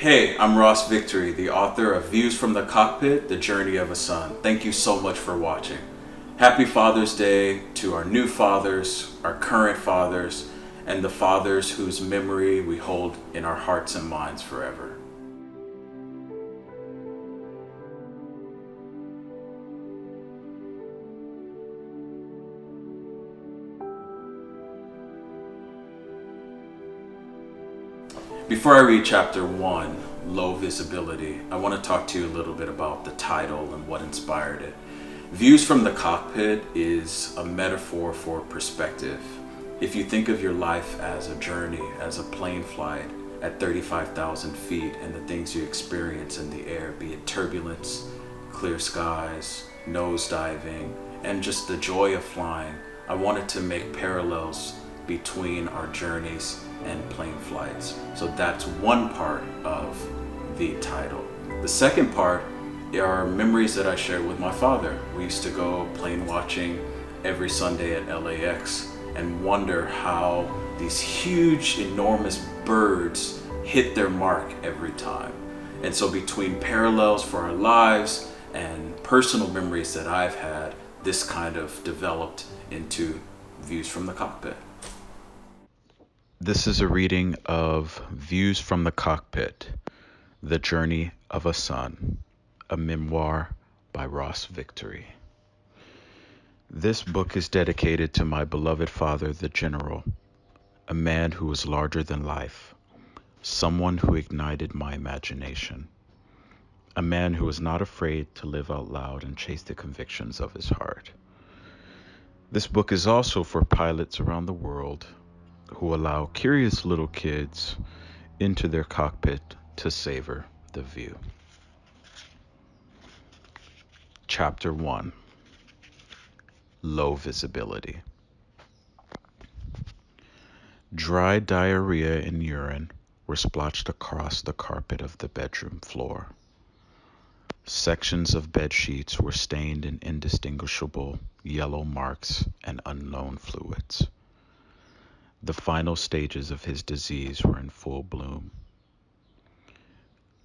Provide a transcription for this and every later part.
Hey, I'm Ross Victory, the author of Views from the Cockpit, The Journey of a Son. Thank you so much for watching. Happy Father's Day to our new fathers, our current fathers, and the fathers whose memory we hold in our hearts and minds forever. Before I read chapter 1, Low Visibility, I want to talk to you a little bit about the title and what inspired it. Views from the Cockpit is a metaphor for perspective. If you think of your life as a journey, as a plane flight at 35,000 feet and the things you experience in the air, be it turbulence, clear skies, nosediving, and just the joy of flying, I wanted to make parallels between our journeys and plane flights. So that's one part of the title. The second part are memories that I shared with my father. We used to go plane watching every Sunday at LAX and wonder how these huge, enormous birds hit their mark every time. And so between parallels for our lives and personal memories that I've had, this kind of developed into Views from the Cockpit. This is a reading of Views from the Cockpit, The Journey of a Son, a memoir by Ross Victory. This book is dedicated to my beloved father, the General, a man who was larger than life, someone who ignited my imagination, a man who was not afraid to live out loud and chase the convictions of his heart. This book is also for pilots around the world who allow curious little kids into their cockpit to savor the view. Chapter 1, Low Visibility. Dry diarrhea and urine were splotched across the carpet of the bedroom floor. Sections of bed sheets were stained in indistinguishable yellow marks and unknown fluids. The final stages of his disease were in full bloom.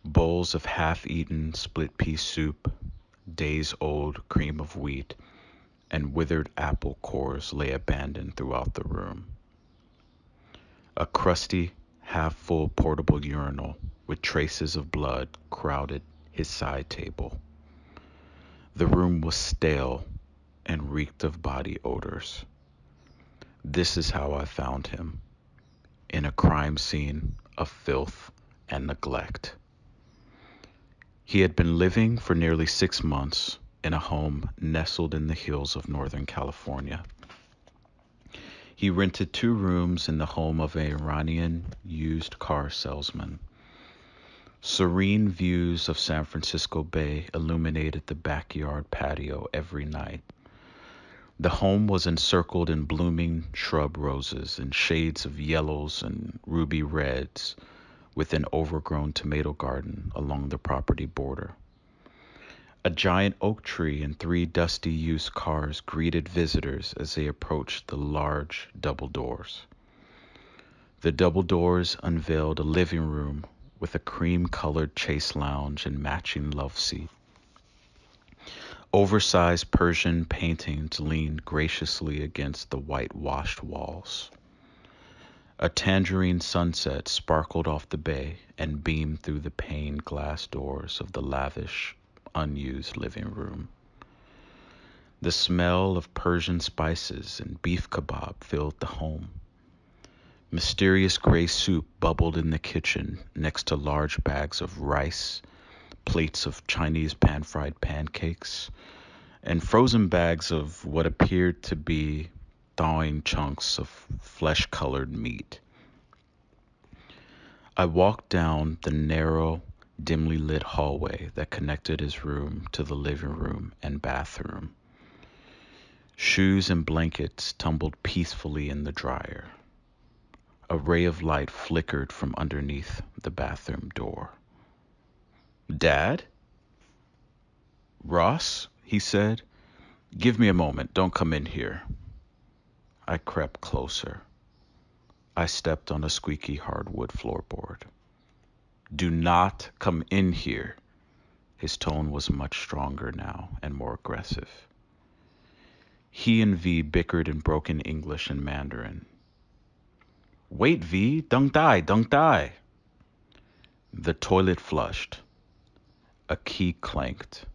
Bowls of half-eaten split-pea soup, days-old cream of wheat, and withered apple cores lay abandoned throughout the room. A crusty, half-full portable urinal with traces of blood crowded his side table. The room was stale and reeked of body odors. This is how I found him, in a crime scene of filth and neglect. He had been living for nearly 6 months in a home nestled in the hills of Northern California. He rented 2 rooms in the home of an Iranian used car salesman. Serene views of San Francisco Bay illuminated the backyard patio every night. The home was encircled in blooming shrub roses in shades of yellows and ruby reds, with an overgrown tomato garden along the property border. A giant oak tree and 3 dusty used cars greeted visitors as they approached the large double doors. The double doors unveiled a living room with a cream-colored chase lounge and matching love seat. Oversized Persian paintings leaned graciously against the whitewashed walls. A tangerine sunset sparkled off the bay and beamed through the paned glass doors of the lavish, unused living room. The smell of Persian spices and beef kebab filled the home. Mysterious gray soup bubbled in the kitchen next to large bags of rice, plates of Chinese pan-fried pancakes, and frozen bags of what appeared to be thawing chunks of flesh-colored meat. I walked down the narrow, dimly lit hallway that connected his room to the living room and bathroom. Shoes and blankets tumbled peacefully in the dryer. A ray of light flickered from underneath the bathroom door. "Dad?" "Ross," he said. "Give me a moment. Don't come in here." I crept closer. I stepped on a squeaky hardwood floorboard. Do not come in here. His tone was much stronger now and more aggressive. He and V bickered in broken English and Mandarin. Wait, V, don't die, don't die. The toilet flushed. A key clanked.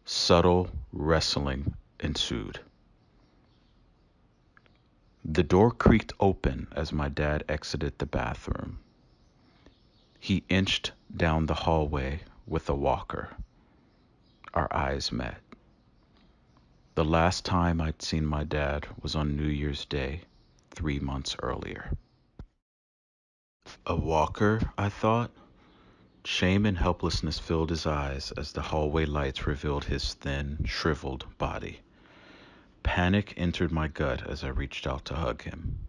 Subtle wrestling ensued. The door creaked open as my dad exited the bathroom. He inched down the hallway with a walker. Our eyes met. The last time I'd seen my dad was on New Year's Day, 3 months earlier. A walker, I thought. Shame and helplessness filled his eyes as the hallway lights revealed his thin, shriveled body. Panic entered my gut as I reached out to hug him.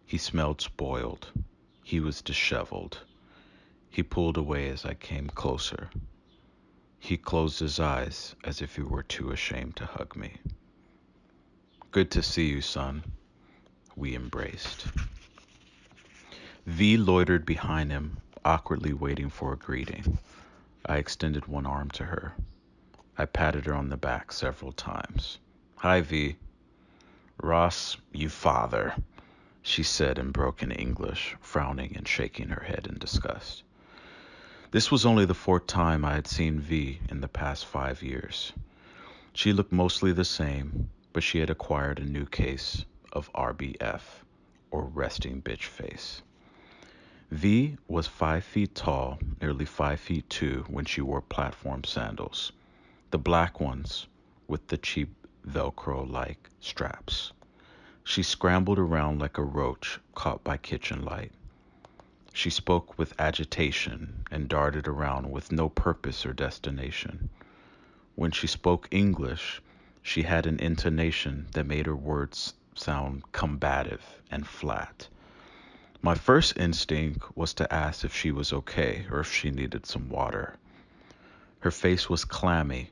He smelled spoiled. He was disheveled. He pulled away as I came closer. He closed his eyes as if he were too ashamed to hug me. Good to see you, son. We embraced. V loitered behind him, awkwardly waiting for a greeting. I extended one arm to her. I patted her on the back several times. Hi, V. Ross, you father, she said in broken English, frowning and shaking her head in disgust. This was only the 4th time I had seen V in the past 5 years. She looked mostly the same, but she had acquired a new case of RBF, or resting bitch face. V was 5 feet tall, nearly 5 feet 2 when she wore platform sandals, the black ones with the cheap Velcro-like straps. She scrambled around like a roach caught by kitchen light. She spoke with agitation and darted around with no purpose or destination. When she spoke English, she had an intonation that made her words sound combative and flat. My first instinct was to ask if she was okay or if she needed some water. Her face was clammy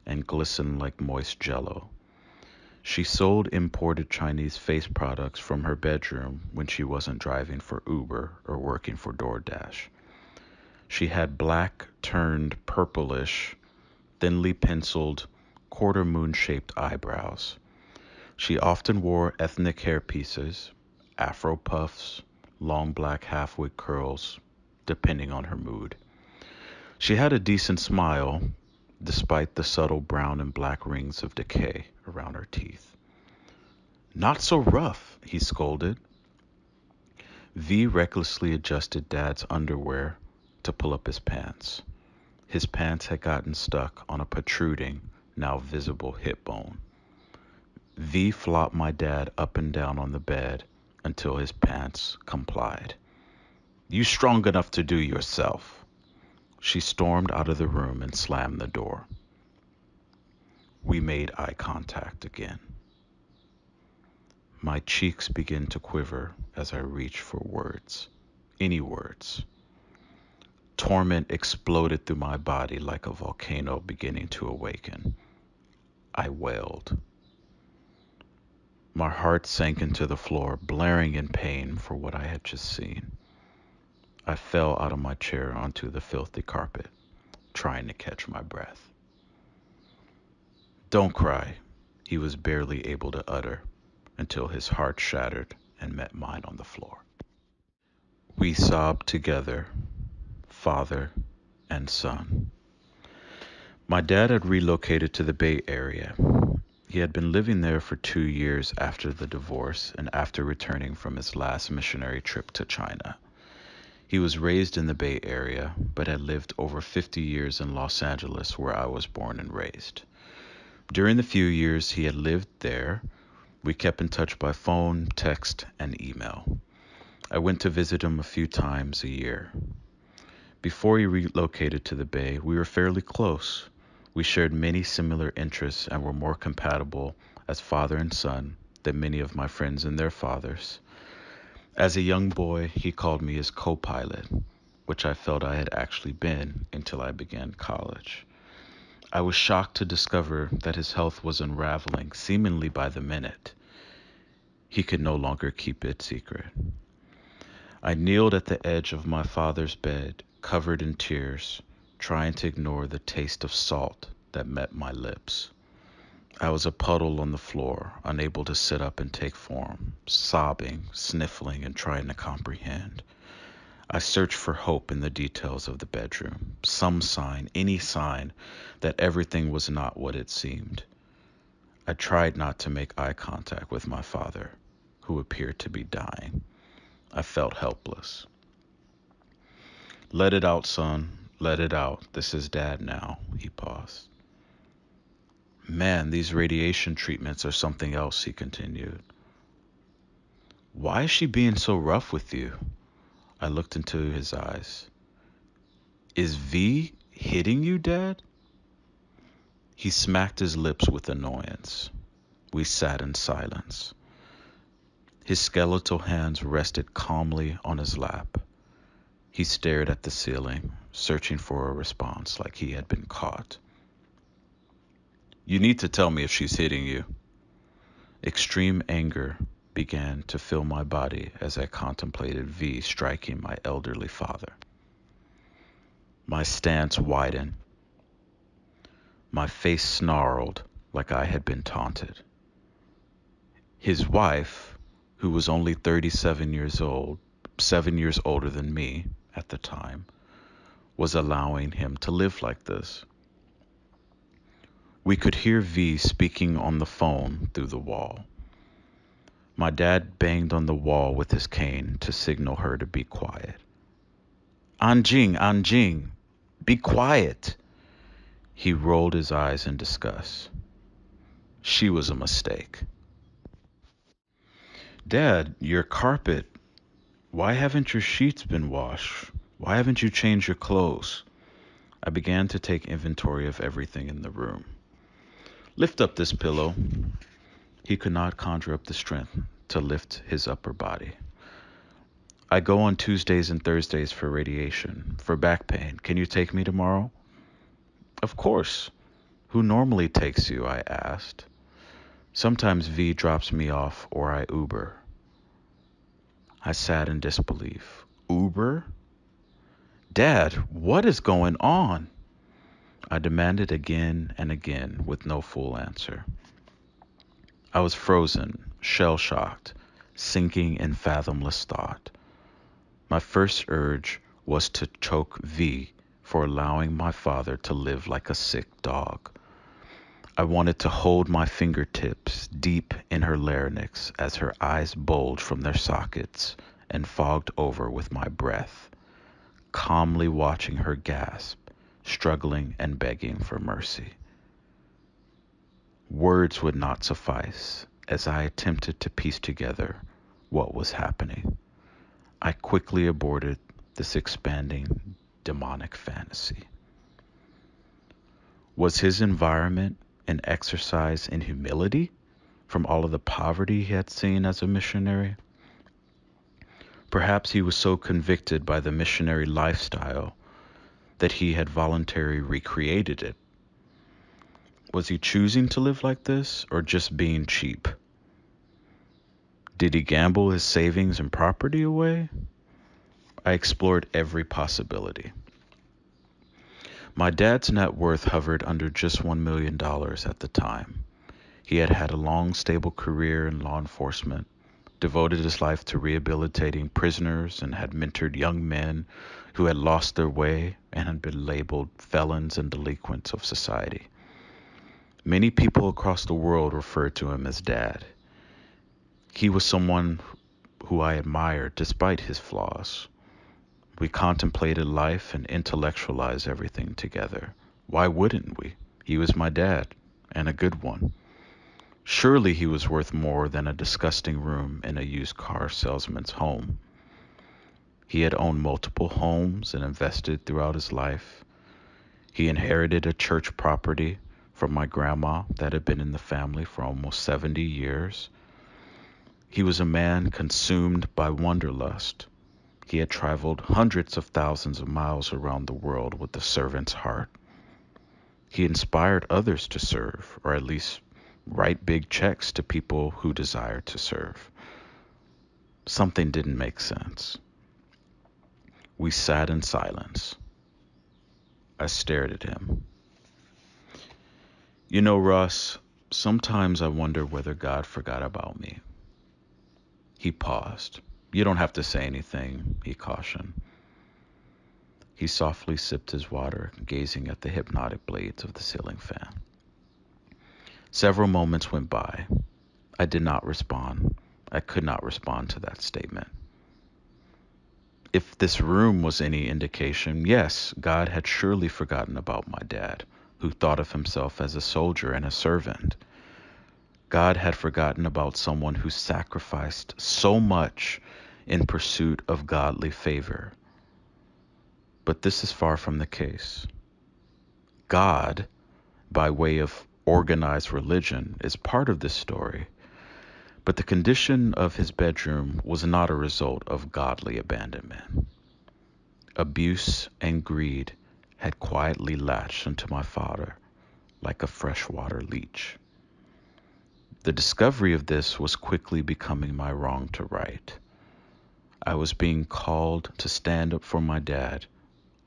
and glistened like moist jello. She sold imported Chinese face products from her bedroom when she wasn't driving for Uber or working for DoorDash. She had black turned purplish, thinly penciled, quarter moon shaped eyebrows. She often wore ethnic hair pieces, afro puffs, long black half-wig curls, depending on her mood. She had a decent smile, despite the subtle brown and black rings of decay around her teeth. Not so rough, he scolded. V recklessly adjusted Dad's underwear to pull up his pants. His pants had gotten stuck on a protruding, now visible hip bone. V flopped my dad up and down on the bed until his pants complied. You strong enough to do yourself. She stormed out of the room and slammed the door. We made eye contact again. My cheeks began to quiver as I reached for words. Any words. Torment exploded through my body like a volcano beginning to awaken. I wailed. My heart sank into the floor, blaring in pain for what I had just seen. I fell out of my chair onto the filthy carpet, trying to catch my breath. Don't cry, he was barely able to utter until his heart shattered and met mine on the floor. We sobbed together, father and son. My dad had relocated to the Bay Area. He had been living there for 2 years after the divorce and after returning from his last missionary trip to China. He was raised in the Bay Area, but had lived over 50 years in Los Angeles, where I was born and raised. During the few years he had lived there, we kept in touch by phone, text, and email. I went to visit him a few times a year. Before he relocated to the Bay, we were fairly close. We shared many similar interests and were more compatible as father and son than many of my friends and their fathers. As a young boy, he called me his co-pilot, which I felt I had actually been until I began college. I was shocked to discover that his health was unraveling seemingly by the minute. He could no longer keep it secret. I kneeled at the edge of my father's bed covered in tears, trying to ignore the taste of salt that met my lips. I was a puddle on the floor, unable to sit up and take form, sobbing, sniffling, and trying to comprehend. I searched for hope in the details of the bedroom, some sign, any sign, that everything was not what it seemed. I tried not to make eye contact with my father, who appeared to be dying. I felt helpless. Let it out, son. Let it out. This is Dad now. He paused. Man, these radiation treatments are something else, he continued. Why is she being so rough with you? I looked into his eyes. Is V hitting you, Dad? He smacked his lips with annoyance. We sat in silence. His skeletal hands rested calmly on his lap. He stared at the ceiling, searching for a response like he had been caught. You need to tell me if she's hitting you. Extreme anger began to fill my body as I contemplated V striking my elderly father. My stance widened. My face snarled like I had been taunted. His wife, who was only 37 years old, 7 years older than me at the time, was allowing him to live like this. We could hear V speaking on the phone through the wall. My dad banged on the wall with his cane to signal her to be quiet. Anjing, be quiet. He rolled his eyes in disgust. She was a mistake. Dad, your carpet. Why haven't your sheets been washed? Why haven't you changed your clothes? I began to take inventory of everything in the room. Lift up this pillow. He could not conjure up the strength to lift his upper body. I go on Tuesdays and Thursdays for radiation, for back pain. Can you take me tomorrow? Of course. Who normally takes you? I asked. Sometimes V drops me off or I Uber. I sat in disbelief. Uber? Dad, what is going on? I demanded again and again with no full answer. I was frozen, shell-shocked, sinking in fathomless thought. My first urge was to choke V for allowing my father to live like a sick dog. I wanted to hold my fingertips deep in her larynx as her eyes bulged from their sockets and fogged over with my breath, calmly watching her gasp, struggling and begging for mercy. Words would not suffice as I attempted to piece together what was happening. I quickly aborted this expanding demonic fantasy. Was his environment an exercise in humility from all of the poverty he had seen as a missionary? Perhaps he was so convicted by the missionary lifestyle that he had voluntarily recreated it. Was he choosing to live like this or just being cheap? Did he gamble his savings and property away? I explored every possibility. My dad's net worth hovered under just $1 million at the time. He had had a long, stable career in law enforcement, devoted his life to rehabilitating prisoners, and had mentored young men who had lost their way and had been labeled felons and delinquents of society. Many people across the world referred to him as Dad. He was someone who I admired despite his flaws. We contemplated life and intellectualized everything together. Why wouldn't we? He was my dad, and a good one. Surely he was worth more than a disgusting room in a used car salesman's home. He had owned multiple homes and invested throughout his life. He inherited a church property from my grandma that had been in the family for almost 70 years. He was a man consumed by wanderlust. He had traveled hundreds of thousands of miles around the world with a servant's heart. He inspired others to serve, or at least write big checks to people who desired to serve. Something didn't make sense. We sat in silence. I stared at him. You know, Ross, sometimes I wonder whether God forgot about me. He paused. You don't have to say anything, he cautioned. He softly sipped his water, gazing at the hypnotic blades of the ceiling fan. Several moments went by. I did not respond. I could not respond to that statement. If this room was any indication, yes, God had surely forgotten about my dad, who thought of himself as a soldier and a servant. God had forgotten about someone who sacrificed so much in pursuit of godly favor. But this is far from the case. God, by way of organized religion, is part of this story, but the condition of his bedroom was not a result of godly abandonment. Abuse and greed had quietly latched into my father like a freshwater leech. The discovery of this was quickly becoming my wrong to right. I was being called to stand up for my dad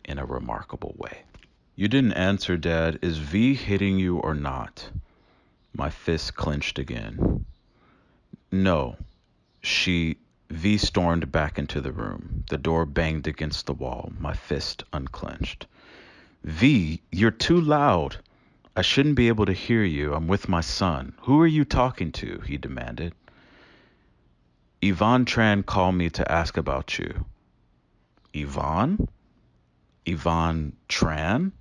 in a remarkable way. You didn't answer, Dad. Is V hitting you or not? My fist clenched again. No. V stormed back into the room. The door banged against the wall. My fist unclenched. V, you're too loud. I shouldn't be able to hear you. I'm with my son. Who are you talking to? He demanded. Yvonne Tran called me to ask about you. Yvonne? Yvonne Tran?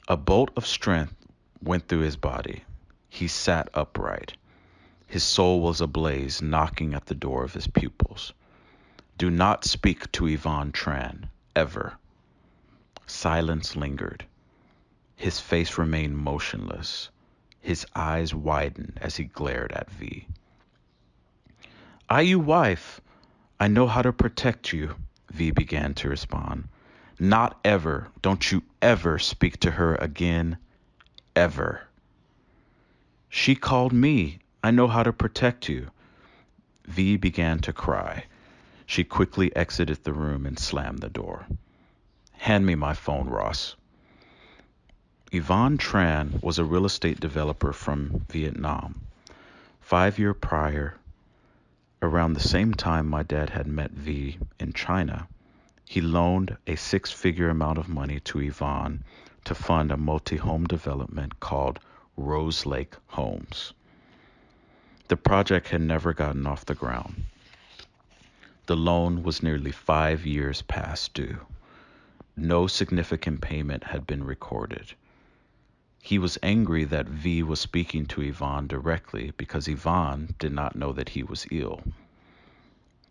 A bolt of strength went through his body. He sat upright. His soul was ablaze, knocking at the door of his pupils. Do not speak to Yvonne Tran, ever. Silence lingered. His face remained motionless. His eyes widened as he glared at V. You wife. I know how to protect you, V began to respond. Not ever. Don't you ever speak to her again. Ever. She called me. I know how to protect you. V began to cry. She quickly exited the room and slammed the door. Hand me my phone, Ross. Yvonne Tran was a real estate developer from Vietnam. 5 years prior, around the same time my dad had met V in China, he loaned a 6-figure amount of money to Yvonne to fund a multi-home development called Rose Lake Homes. The project had never gotten off the ground. The loan was nearly 5 years past due. No significant payment had been recorded. He was angry that V was speaking to Yvonne directly because Yvonne did not know that he was ill.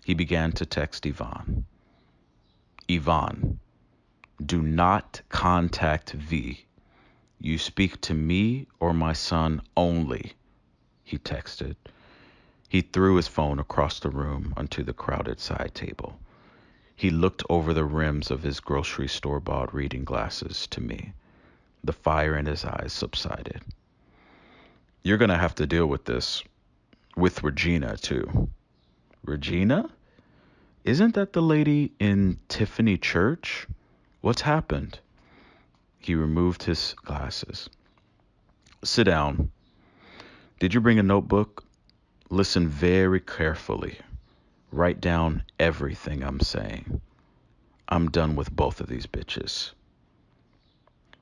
He began to text Yvonne. Yvonne, do not contact V. You speak to me or my son only, he texted. He threw his phone across the room onto the crowded side table. He looked over the rims of his grocery store-bought reading glasses to me. The fire in his eyes subsided. You're going to have to deal with this. With Regina, too. Regina? Isn't that the lady in Tiffany Church? What's happened? He removed his glasses. Sit down. Did you bring a notebook? Listen very carefully. Write down everything I'm saying. I'm done with both of these bitches.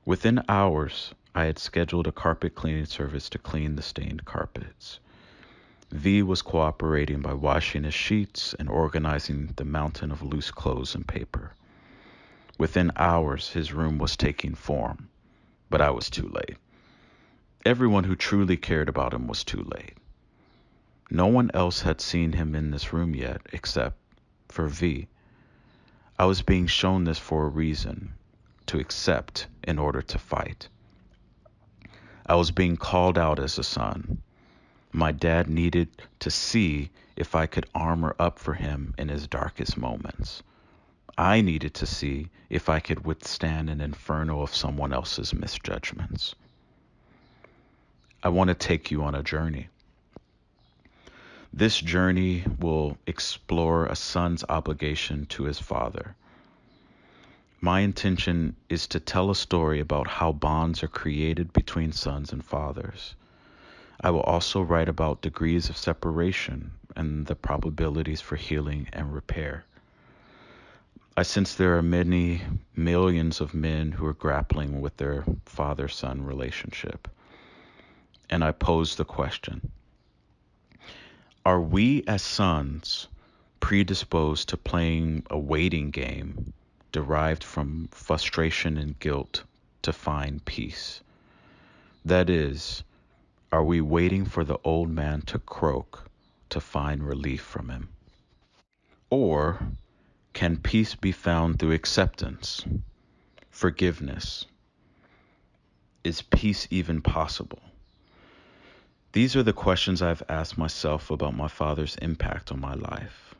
Within hours, I had scheduled a carpet cleaning service to clean the stained carpets. V was cooperating by washing his sheets and organizing the mountain of loose clothes and paper. Within hours, his room was taking form, but I was too late. Everyone who truly cared about him was too late. No one else had seen him in this room yet, except for V. I was being shown this for a reason, to accept in order to fight. I was being called out as a son. My dad needed to see if I could armor up for him in his darkest moments. I needed to see if I could withstand an inferno of someone else's misjudgments. I want to take you on a journey. This journey will explore a son's obligation to his father, My intention is to tell a story about how bonds are created between sons and fathers. I will also write about degrees of separation and the probabilities for healing and repair. I sense there are many millions of men who are grappling with their father-son relationship. And I pose the question, are we as sons predisposed to playing a waiting game derived from frustration and guilt to find peace? That is, are we waiting for the old man to croak to find relief from him? Or can peace be found through acceptance, forgiveness? Is peace even possible? These are the questions I've asked myself about my father's impact on my life.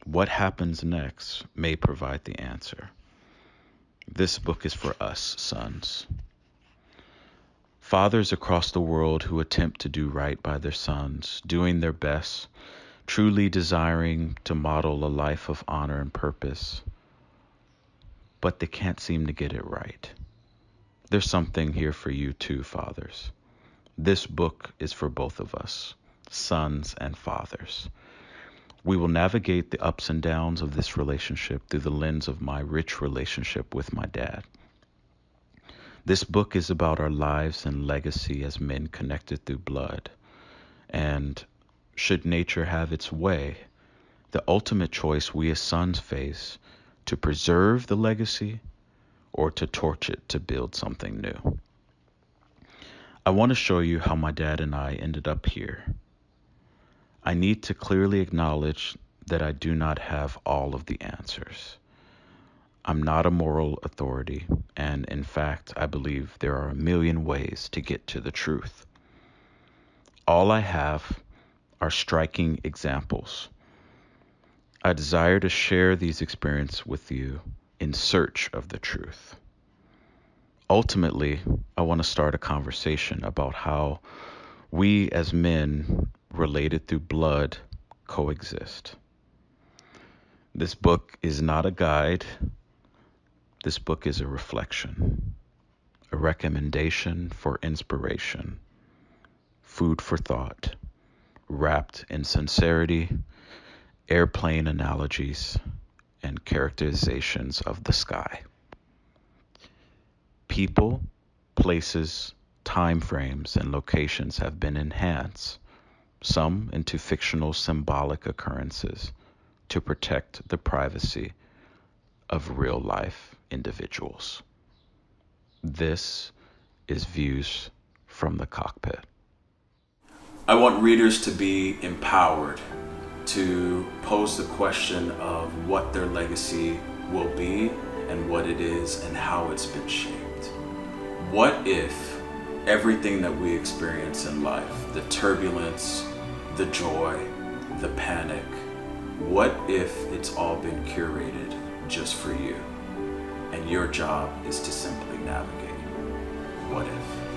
What happens next may provide the answer. This book is for us, sons. Fathers across the world who attempt to do right by their sons, doing their best, truly desiring to model a life of honor and purpose, but they can't seem to get it right. There's something here for you too, fathers. This book is for both of us, sons and fathers. We will navigate the ups and downs of this relationship through the lens of my rich relationship with my dad. This book is about our lives and legacy as men connected through blood. And should nature have its way, the ultimate choice we as sons face to preserve the legacy or to torch it to build something new. I want to show you how my dad and I ended up here. I need to clearly acknowledge that I do not have all of the answers. I'm not a moral authority, and in fact, I believe there are a million ways to get to the truth. All I have are striking examples. I desire to share these experiences with you in search of the truth. Ultimately, I want to start a conversation about how we as men related through blood coexist. This book is not a guide. This book is a reflection, a recommendation for inspiration, food for thought, wrapped in sincerity, airplane analogies, and characterizations of the sky. People, places, time frames, and locations have been enhanced, some into fictional symbolic occurrences, to protect the privacy of real life individuals. This is Views from the Cockpit. I want readers to be empowered to pose the question of what their legacy will be and what it is and how it's been shaped. What if everything that we experience in life, the turbulence, the joy, the panic, what if it's all been curated just for you and your job is to simply navigate? What if?